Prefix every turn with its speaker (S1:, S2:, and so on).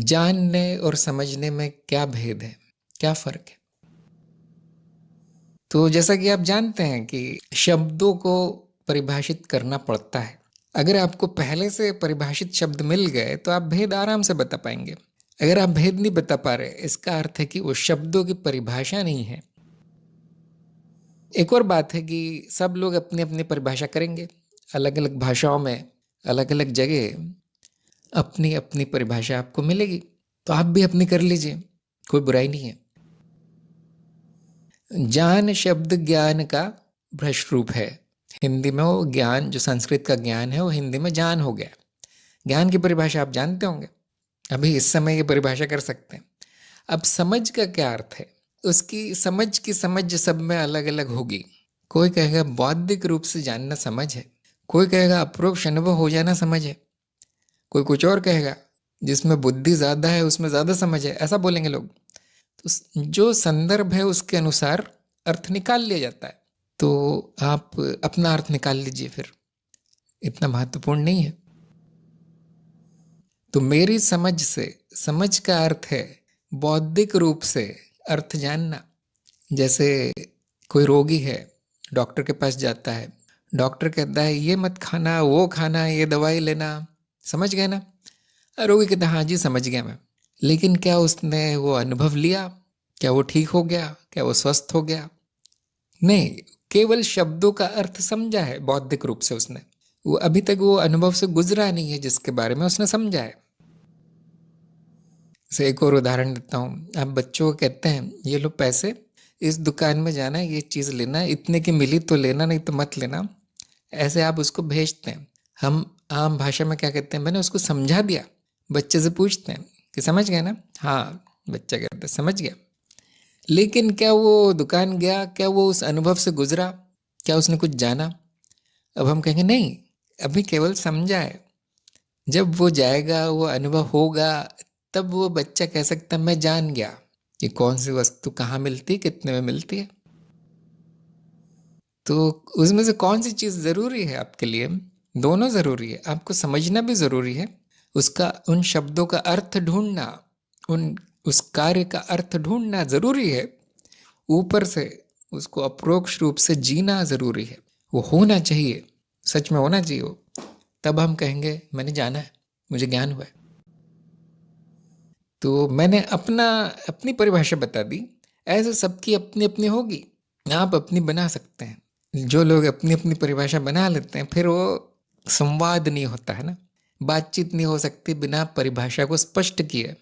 S1: जानने और समझने में क्या भेद है, क्या फर्क है? तो जैसा कि आप जानते हैं कि शब्दों को परिभाषित करना पड़ता है। अगर आपको पहले से परिभाषित शब्द मिल गए तो आप भेद आराम से बता पाएंगे। अगर आप भेद नहीं बता पा रहे, इसका अर्थ है कि वो शब्दों की परिभाषा नहीं है। एक और बात है कि सब लोग अपनी अपनी परिभाषा करेंगे। अलग अलग भाषाओं में अलग अलग जगह अपनी अपनी परिभाषा आपको मिलेगी, तो आप भी अपनी कर लीजिए, कोई बुराई नहीं है। जान शब्द ज्ञान का भ्रष्ट रूप है। हिंदी में वो ज्ञान, जो संस्कृत का ज्ञान है, वो हिंदी में जान हो गया। ज्ञान की परिभाषा आप जानते होंगे, अभी इस समय ये परिभाषा कर सकते हैं। अब समझ का क्या अर्थ है? उसकी समझ की समझ सब में अलग अलग होगी। कोई कहेगा बौद्धिक रूप से जानना समझ है, कोई कहेगा अप्रोक्ष अनुभव हो जाना समझ है, कोई कुछ और कहेगा जिसमें बुद्धि ज़्यादा है उसमें ज़्यादा समझ है, ऐसा बोलेंगे लोग। तो जो संदर्भ है उसके अनुसार अर्थ निकाल लिया जाता है। तो आप अपना अर्थ निकाल लीजिए, फिर इतना महत्वपूर्ण नहीं है। तो मेरी समझ से, समझ का अर्थ है बौद्धिक रूप से अर्थ जानना। जैसे कोई रोगी है, डॉक्टर के पास जाता है, डॉक्टर कहता है ये मत खाना, वो खाना, ये दवाई लेना, समझ गए ना? रोगी कहता है हाँ जी समझ गया मैं। लेकिन क्या उसने वो अनुभव लिया? क्या वो ठीक हो गया? क्या वो स्वस्थ हो गया? नहीं, केवल शब्दों का अर्थ समझा है बौद्धिक रूप से उसने। वो अभी तक वो अनुभव से गुजरा नहीं है जिसके बारे में उसने समझा है। से एक और उदाहरण देता हूँ। आप बच्चों को कहते हैं ये लो पैसे, इस दुकान में जाना है, ये चीज़ लेना है, इतने की मिली तो लेना, नहीं तो मत लेना। ऐसे आप उसको भेजते हैं। हम आम भाषा में क्या कहते हैं, मैंने उसको समझा दिया। बच्चे से पूछते हैं कि समझ गए ना? हाँ, बच्चा कहता है समझ गया। लेकिन क्या वो दुकान गया? क्या वो उस अनुभव से गुजरा? क्या उसने कुछ जाना? अब हम कहेंगे नहीं, अभी केवल समझा है। जब वो जाएगा, वो अनुभव होगा, तब वो बच्चा कह सकता है मैं जान गया कि कौन सी वस्तु कहाँ मिलती है, कितने में मिलती है। तो उसमें से कौन सी चीज़ ज़रूरी है आपके लिए? दोनों ज़रूरी है। आपको समझना भी ज़रूरी है, उसका, उन शब्दों का अर्थ ढूंढना, उस कार्य का अर्थ ढूंढना ज़रूरी है। ऊपर से उसको अप्रोक्ष रूप से जीना ज़रूरी है। वो होना चाहिए, सच में होना चाहिए वो। तब हम कहेंगे मैंने जाना है, मुझे ज्ञान हुआ है। तो मैंने अपनी परिभाषा बता दी। ऐसे सबकी अपनी अपनी होगी, आप अपनी बना सकते हैं। जो लोग अपनी अपनी परिभाषा बना लेते हैं, फिर वो संवाद नहीं होता है ना, बातचीत नहीं हो सकती बिना परिभाषा को स्पष्ट किए।